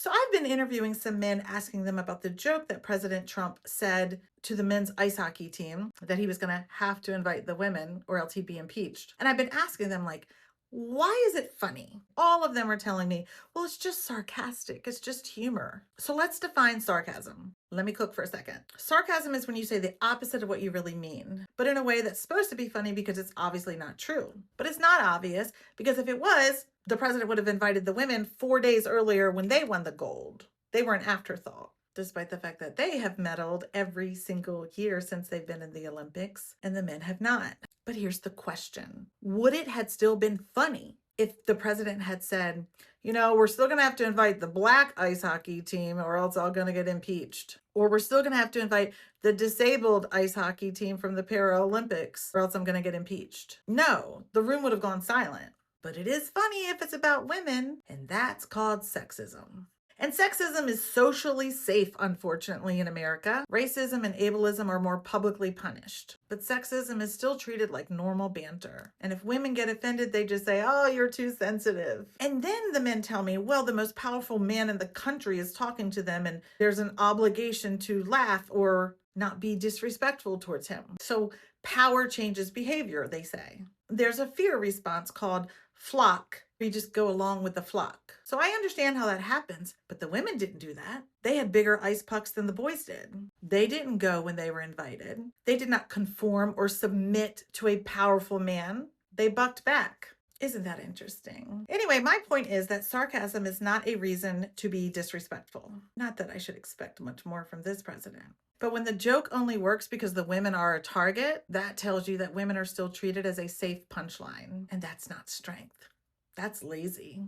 So I've been interviewing some men, asking them about the joke that President Trump said to the men's ice hockey team, that he was going to have to invite the women or else he'd be impeached. And I've been asking them, like, why is it funny? All of them are telling me, well, it's just sarcastic. It's just humor. So let's define sarcasm. Let me cook for a second. Sarcasm is when you say the opposite of what you really mean, but in a way that's supposed to be funny because it's obviously not true. But it's not obvious because if it was, the president would have invited the women 4 days earlier when they won the gold. They were an afterthought, despite the fact that they have medaled every single year since they've been in the Olympics and the men have not. But here's the question. Would it had still been funny if the president had said, we're still going to have to invite the black ice hockey team or else I'm going to get impeached? Or we're still going to have to invite the disabled ice hockey team from the Paralympics or else I'm going to get impeached? No, the room would have gone silent. But it is funny if it's about women, and that's called sexism. And sexism is socially safe, unfortunately, in America. Racism and ableism are more publicly punished. But sexism is still treated like normal banter. And if women get offended, they just say, oh, you're too sensitive. And then the men tell me, well, the most powerful man in the country is talking to them, and there's an obligation to laugh or not be disrespectful towards him. So power changes behavior, they say. There's a fear response called flock. We just go along with the flock. So I understand how that happens, but the women didn't do that. They had bigger ice pucks than the boys did. They didn't go when they were invited. They did not conform or submit to a powerful man. They bucked back. Isn't that interesting? Anyway, my point is that sarcasm is not a reason to be disrespectful. Not that I should expect much more from this president. But when the joke only works because the women are a target, that tells you that women are still treated as a safe punchline. And that's not strength. That's lazy.